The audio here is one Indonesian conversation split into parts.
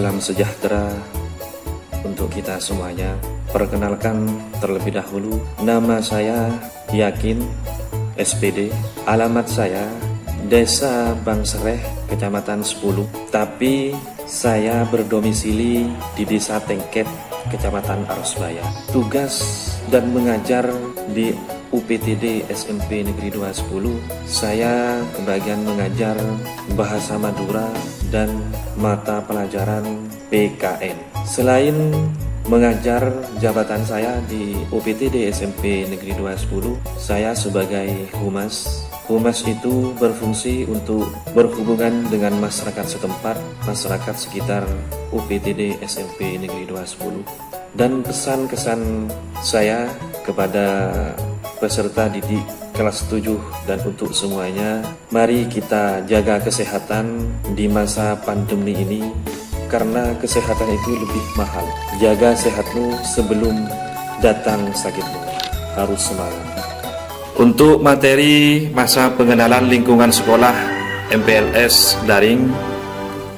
salam sejahtera untuk kita semuanya. Perkenalkan terlebih dahulu, nama saya Yakin SPD, alamat saya Desa Bangsereh, Kecamatan 10, tapi saya berdomisili di Desa Tengket, Kecamatan Arosbaya. Tugas dan mengajar di UPTD SMP Negeri 210, saya kebagian mengajar Bahasa Madura dan mata pelajaran PKN. Selain mengajar, jabatan saya di UPTD SMP Negeri 210, saya sebagai humas. Humas itu berfungsi untuk berhubungan dengan masyarakat setempat, masyarakat sekitar UPTD SMP Negeri 210. Dan pesan-kesan saya kepada peserta didik kelas 7 dan untuk semuanya, mari kita jaga kesehatan di masa pandemi ini, karena kesehatan itu lebih mahal. Jaga sehatmu sebelum datang sakitmu. Harus semangat. Untuk materi masa pengenalan lingkungan sekolah MPLS daring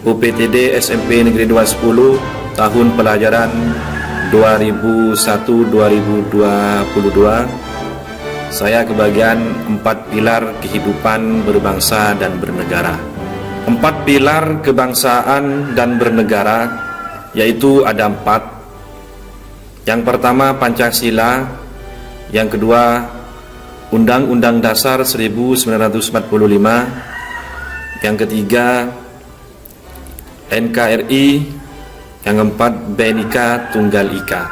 UPTD SMP Negeri 210 tahun pelajaran 2001-2022, saya kebagian 4 pilar kehidupan berbangsa dan bernegara. 4 pilar kebangsaan dan bernegara, yaitu ada 4. Yang pertama Pancasila, yang kedua Undang-Undang Dasar 1945, yang ketiga NKRI, yang keempat Bhinneka Tunggal Ika.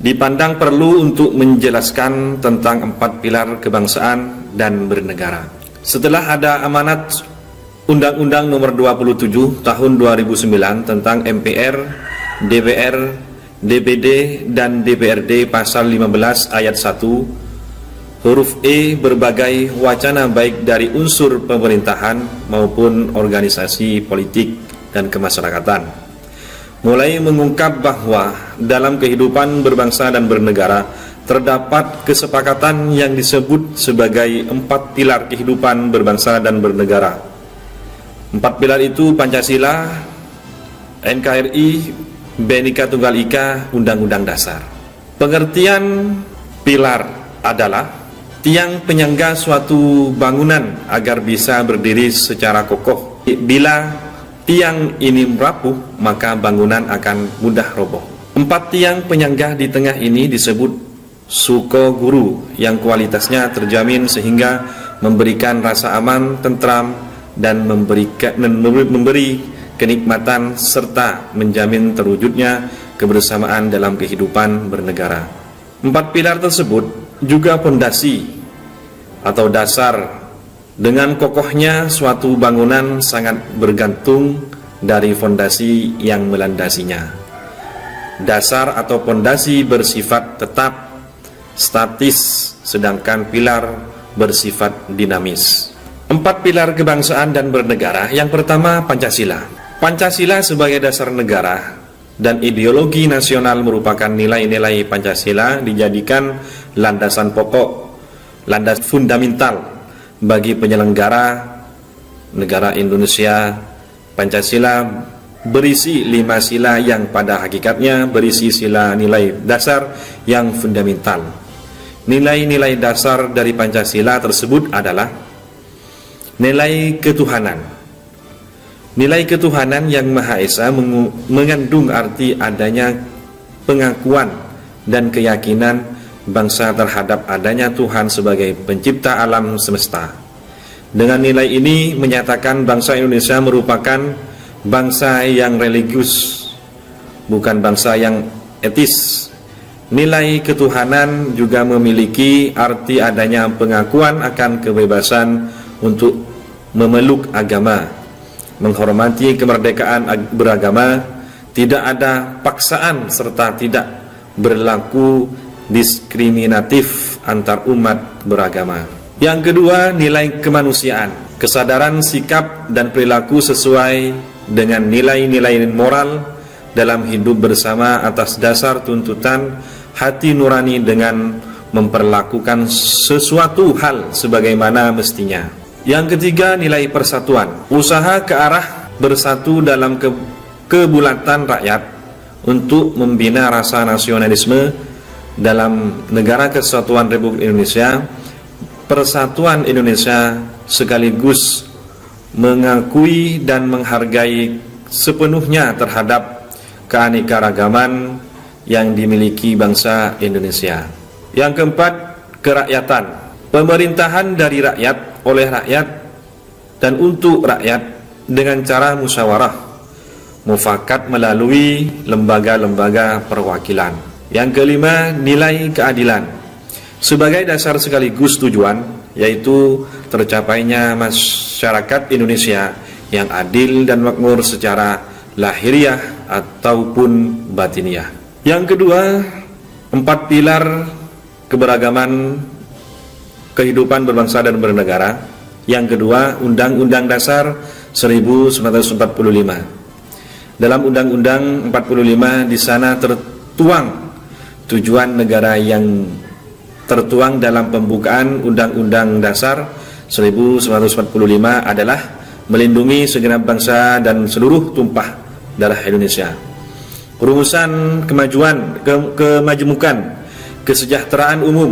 Dipandang perlu untuk menjelaskan tentang 4 pilar kebangsaan dan bernegara. Setelah ada amanat Undang-Undang Nomor 27 Tahun 2009 tentang MPR, DPR, DPD, dan DPRD Pasal 15 Ayat 1, huruf E, berbagai wacana baik dari unsur pemerintahan maupun organisasi politik dan kemasyarakatan mulai mengungkap bahwa dalam kehidupan berbangsa dan bernegara terdapat kesepakatan yang disebut sebagai 4 pilar kehidupan berbangsa dan bernegara. 4 pilar itu Pancasila, NKRI, Bhinneka Tunggal Ika, Undang-Undang Dasar. Pengertian pilar adalah tiang penyangga suatu bangunan agar bisa berdiri secara kokoh. Bila tiang ini rapuh, maka bangunan akan mudah roboh. 4 tiang penyangga di tengah ini disebut suko guru, yang kualitasnya terjamin sehingga memberikan rasa aman, tentram, dan memberi kenikmatan serta menjamin terwujudnya kebersamaan dalam kehidupan bernegara. 4 pilar tersebut juga fondasi atau dasar. Dengan kokohnya suatu bangunan sangat bergantung dari fondasi yang melandasinya. Dasar atau fondasi bersifat tetap, statis, sedangkan pilar bersifat dinamis. 4 pilar kebangsaan dan bernegara. Yang pertama Pancasila. Pancasila sebagai dasar negara dan ideologi nasional merupakan nilai-nilai Pancasila dijadikan landasan pokok, landas fundamental bagi penyelenggara negara Indonesia. Pancasila berisi 5 sila yang pada hakikatnya berisi sila nilai dasar yang fundamental. Nilai-nilai dasar dari Pancasila tersebut adalah nilai ketuhanan. Nilai ketuhanan yang Maha Esa mengandung arti adanya pengakuan dan keyakinan bangsa terhadap adanya Tuhan sebagai pencipta alam semesta. Dengan nilai ini menyatakan bangsa Indonesia merupakan bangsa yang religius, bukan bangsa yang etis. Nilai ketuhanan juga memiliki arti adanya pengakuan akan kebebasan untuk memeluk agama, menghormati kemerdekaan beragama, tidak ada paksaan serta tidak berlaku diskriminatif antar umat beragama. Yang kedua, nilai kemanusiaan, kesadaran sikap dan perilaku sesuai dengan nilai-nilai moral dalam hidup bersama atas dasar tuntutan hati nurani dengan memperlakukan sesuatu hal sebagaimana mestinya. Yang ketiga, nilai persatuan, usaha ke arah bersatu dalam kebulatan rakyat untuk membina rasa nasionalisme dalam Negara Kesatuan Republik Indonesia, Persatuan Indonesia, sekaligus mengakui dan menghargai sepenuhnya terhadap keanekaragaman yang dimiliki bangsa Indonesia. Yang keempat, kerakyatan. Pemerintahan dari rakyat, oleh rakyat, dan untuk rakyat dengan cara musyawarah, mufakat melalui lembaga-lembaga perwakilan. Yang kelima, nilai keadilan sebagai dasar sekaligus tujuan, yaitu tercapainya masyarakat Indonesia yang adil dan makmur secara lahiriah ataupun batiniah. Yang kedua, 4 pilar keberagaman kehidupan berbangsa dan bernegara. Yang kedua, Undang-Undang Dasar 1945. Dalam Undang-Undang 45 di sana tertuang tujuan negara yang tertuang dalam pembukaan Undang-Undang Dasar 1945 adalah melindungi segenap bangsa dan seluruh tumpah darah Indonesia. Rumusan kemajemukan, kesejahteraan umum,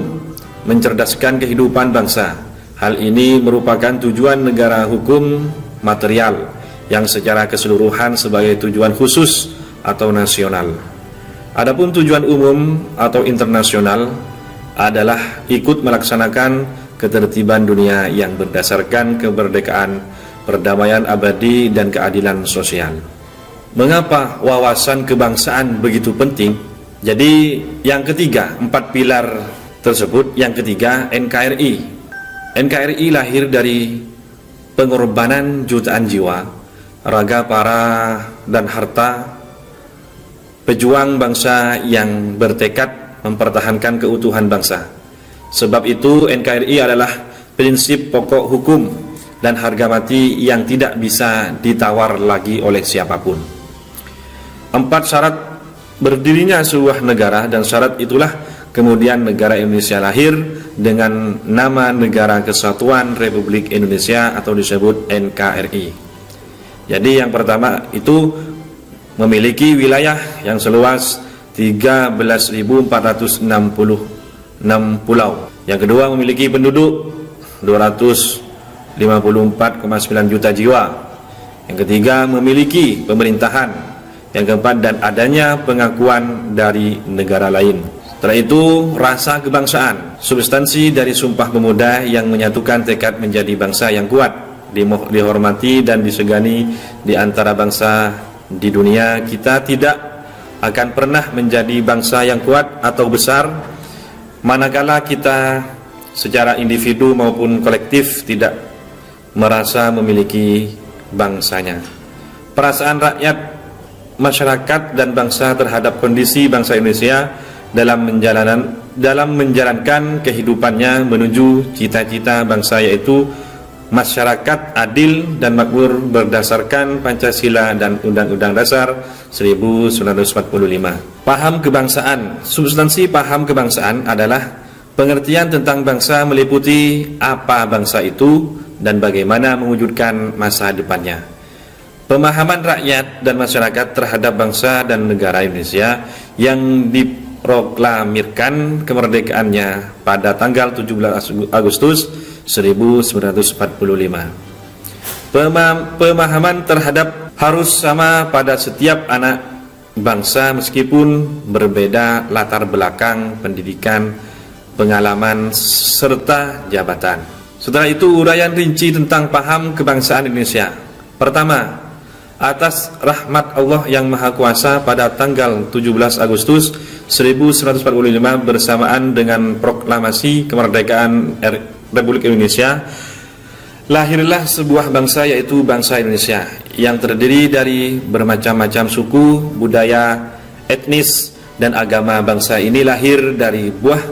mencerdaskan kehidupan bangsa. Hal ini merupakan tujuan negara hukum material yang secara keseluruhan sebagai tujuan khusus atau nasional. Adapun tujuan umum atau internasional adalah ikut melaksanakan ketertiban dunia yang berdasarkan kemerdekaan, perdamaian abadi, dan keadilan sosial. Mengapa wawasan kebangsaan begitu penting? Jadi yang ketiga, 4 pilar tersebut, yang ketiga NKRI. NKRI lahir dari pengorbanan jutaan jiwa, raga, para, dan harta pejuang bangsa yang bertekad mempertahankan keutuhan bangsa. Sebab itu NKRI adalah prinsip pokok hukum dan harga mati yang tidak bisa ditawar lagi oleh siapapun. 4 syarat berdirinya sebuah negara, dan syarat itulah kemudian negara Indonesia lahir dengan nama Negara Kesatuan Republik Indonesia atau disebut NKRI. Jadi yang pertama itu memiliki wilayah yang seluas 13.466 pulau. Yang kedua, memiliki penduduk 254,9 juta jiwa. Yang ketiga, memiliki pemerintahan. Yang keempat, dan adanya pengakuan dari negara lain. Setelah itu, rasa kebangsaan, substansi dari Sumpah Pemuda yang menyatukan tekad menjadi bangsa yang kuat, dihormati dan disegani di antara bangsa di dunia. Kita tidak akan pernah menjadi bangsa yang kuat atau besar manakala kita secara individu maupun kolektif tidak merasa memiliki bangsanya. Perasaan rakyat, masyarakat, dan bangsa terhadap kondisi bangsa Indonesia dalam menjalankan kehidupannya menuju cita-cita bangsa, yaitu masyarakat adil dan makmur berdasarkan Pancasila dan Undang-Undang Dasar 1945. Paham kebangsaan. Substansi paham kebangsaan adalah pengertian tentang bangsa, meliputi apa bangsa itu dan bagaimana mewujudkan masa depannya. Pemahaman rakyat dan masyarakat terhadap bangsa dan negara Indonesia yang diproklamirkan kemerdekaannya pada tanggal 17 Agustus 1945. Pemahaman terhadap harus sama pada setiap anak bangsa meskipun berbeda latar belakang, pendidikan, pengalaman, serta jabatan. Setelah itu, uraian rinci tentang paham kebangsaan Indonesia. Pertama, atas rahmat Allah yang Maha Kuasa pada tanggal 17 Agustus 1945 bersamaan dengan proklamasi kemerdekaan Republik Indonesia, lahirlah sebuah bangsa, yaitu bangsa Indonesia, yang terdiri dari bermacam-macam suku, budaya, etnis, dan agama. Bangsa ini lahir dari buah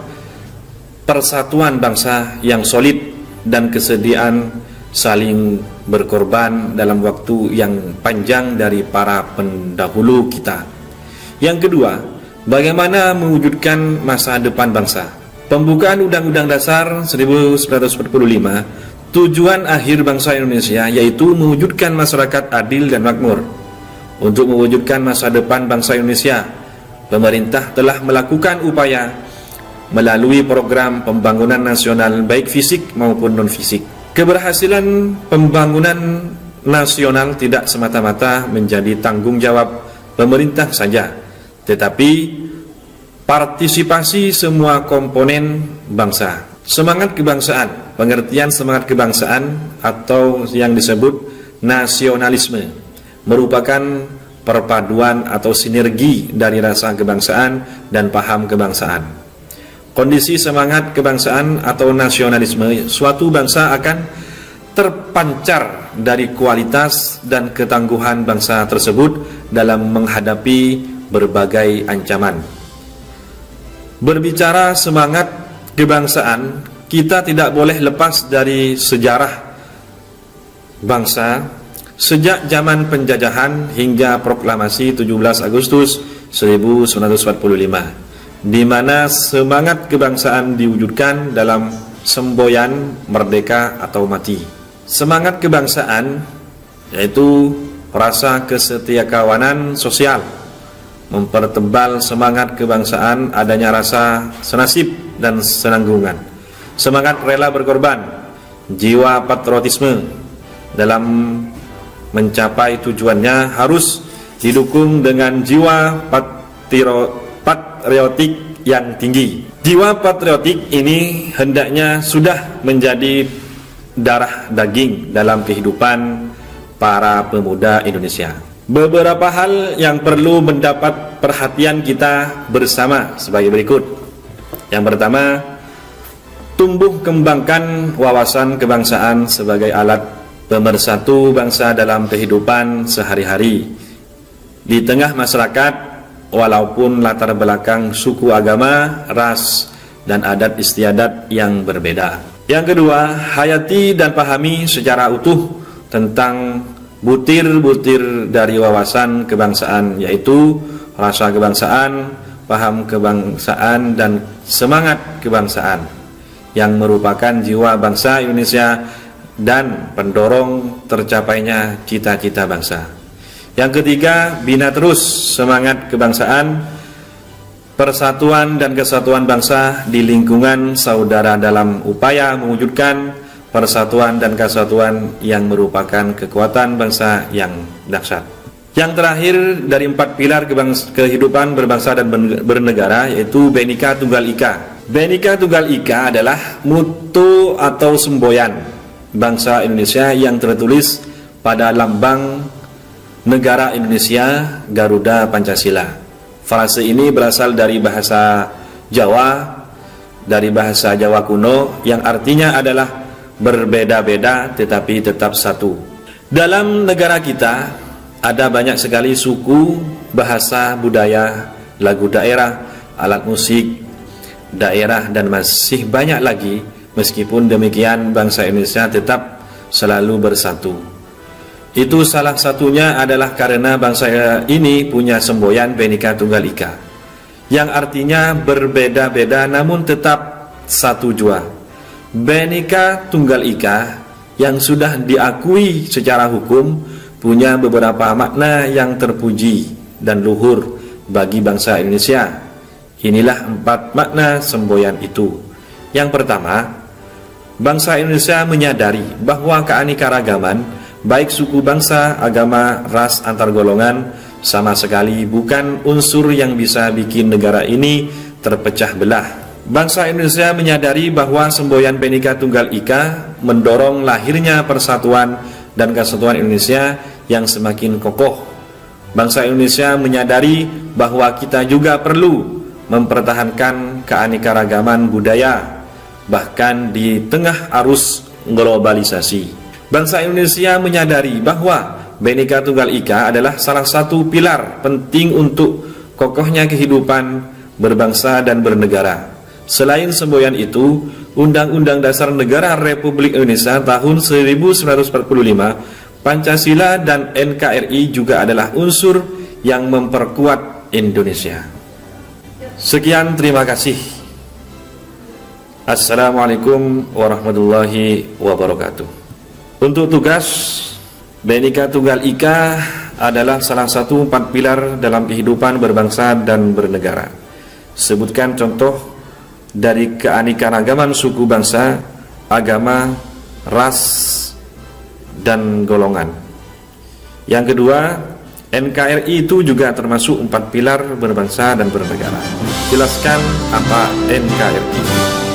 persatuan bangsa yang solid dan kesediaan saling berkorban dalam waktu yang panjang dari para pendahulu kita. Yang kedua, bagaimana mewujudkan masa depan bangsa. Pembukaan Undang-Undang Dasar 1945, tujuan akhir bangsa Indonesia yaitu mewujudkan masyarakat adil dan makmur. Untuk mewujudkan masa depan bangsa Indonesia, pemerintah telah melakukan upaya melalui program pembangunan nasional baik fisik maupun non-fisik. Keberhasilan pembangunan nasional tidak semata-mata menjadi tanggung jawab pemerintah saja, tetapi partisipasi semua komponen bangsa. Semangat kebangsaan, pengertian semangat kebangsaan atau yang disebut nasionalisme merupakan perpaduan atau sinergi dari rasa kebangsaan dan paham kebangsaan. Kondisi semangat kebangsaan atau nasionalisme suatu bangsa akan terpancar dari kualitas dan ketangguhan bangsa tersebut dalam menghadapi berbagai ancaman. Berbicara semangat kebangsaan, kita tidak boleh lepas dari sejarah bangsa sejak zaman penjajahan hingga proklamasi 17 Agustus 1945. Di mana semangat kebangsaan diwujudkan dalam semboyan merdeka atau mati. Semangat kebangsaan yaitu rasa kesetiakawanan sosial, mempertebal semangat kebangsaan adanya rasa senasib dan senanggungan, semangat rela berkorban, jiwa patriotisme dalam mencapai tujuannya harus didukung dengan jiwa patriotik yang tinggi. Jiwa patriotik ini hendaknya sudah menjadi darah daging dalam kehidupan para pemuda Indonesia. Beberapa hal yang perlu mendapat perhatian kita bersama sebagai berikut. Yang pertama, tumbuh kembangkan wawasan kebangsaan sebagai alat pemersatu bangsa dalam kehidupan sehari-hari. Di tengah masyarakat, walaupun latar belakang suku, agama, ras, dan adat istiadat yang berbeda. Yang kedua, hayati dan pahami secara utuh tentang butir-butir dari wawasan kebangsaan, yaitu rasa kebangsaan, paham kebangsaan, dan semangat kebangsaan yang merupakan jiwa bangsa Indonesia dan pendorong tercapainya cita-cita bangsa. Yang ketiga, bina terus semangat kebangsaan, persatuan dan kesatuan bangsa di lingkungan saudara dalam upaya mewujudkan persatuan dan kesatuan yang merupakan kekuatan bangsa yang dahsyat. Yang terakhir dari 4 pilar kehidupan berbangsa dan bernegara yaitu Bhinneka Tunggal Ika. Bhinneka Tunggal Ika adalah mutu atau semboyan bangsa Indonesia yang tertulis pada lambang negara Indonesia Garuda Pancasila. Frase ini berasal dari bahasa Jawa, kuno yang artinya adalah berbeda-beda tetapi tetap satu. Dalam negara kita ada banyak sekali suku, bahasa, budaya, lagu daerah, alat musik daerah, dan masih banyak lagi. Meskipun demikian, bangsa Indonesia tetap selalu bersatu. Itu salah satunya adalah karena bangsa ini punya semboyan Bhinneka Tunggal Ika, yang artinya berbeda-beda namun tetap satu jua. Bhinneka Tunggal Ika yang sudah diakui secara hukum punya beberapa makna yang terpuji dan luhur bagi bangsa Indonesia. Inilah 4 makna semboyan itu. Yang pertama, bangsa Indonesia menyadari bahwa keanekaragaman baik suku, bangsa, agama, ras, antar golongan sama sekali bukan unsur yang bisa bikin negara ini terpecah belah. Bangsa Indonesia menyadari bahwa semboyan Bhinneka Tunggal Ika mendorong lahirnya persatuan dan kesatuan Indonesia yang semakin kokoh. Bangsa Indonesia menyadari bahwa kita juga perlu mempertahankan keanekaragaman budaya bahkan di tengah arus globalisasi. Bangsa Indonesia menyadari bahwa Bhinneka Tunggal Ika adalah salah satu pilar penting untuk kokohnya kehidupan berbangsa dan bernegara. Selain semboyan itu, Undang-Undang Dasar Negara Republik Indonesia tahun 1945, Pancasila dan NKRI juga adalah unsur yang memperkuat Indonesia. Sekian, terima kasih. Assalamualaikum warahmatullahi wabarakatuh. Untuk tugas Bhinneka Tunggal Ika adalah salah satu 4 pilar dalam kehidupan berbangsa dan bernegara. Sebutkan contoh dari keanekaragaman suku bangsa, agama, ras, dan golongan. Yang kedua, NKRI itu juga termasuk 4 pilar berbangsa dan bernegara. Jelaskan apa NKRI.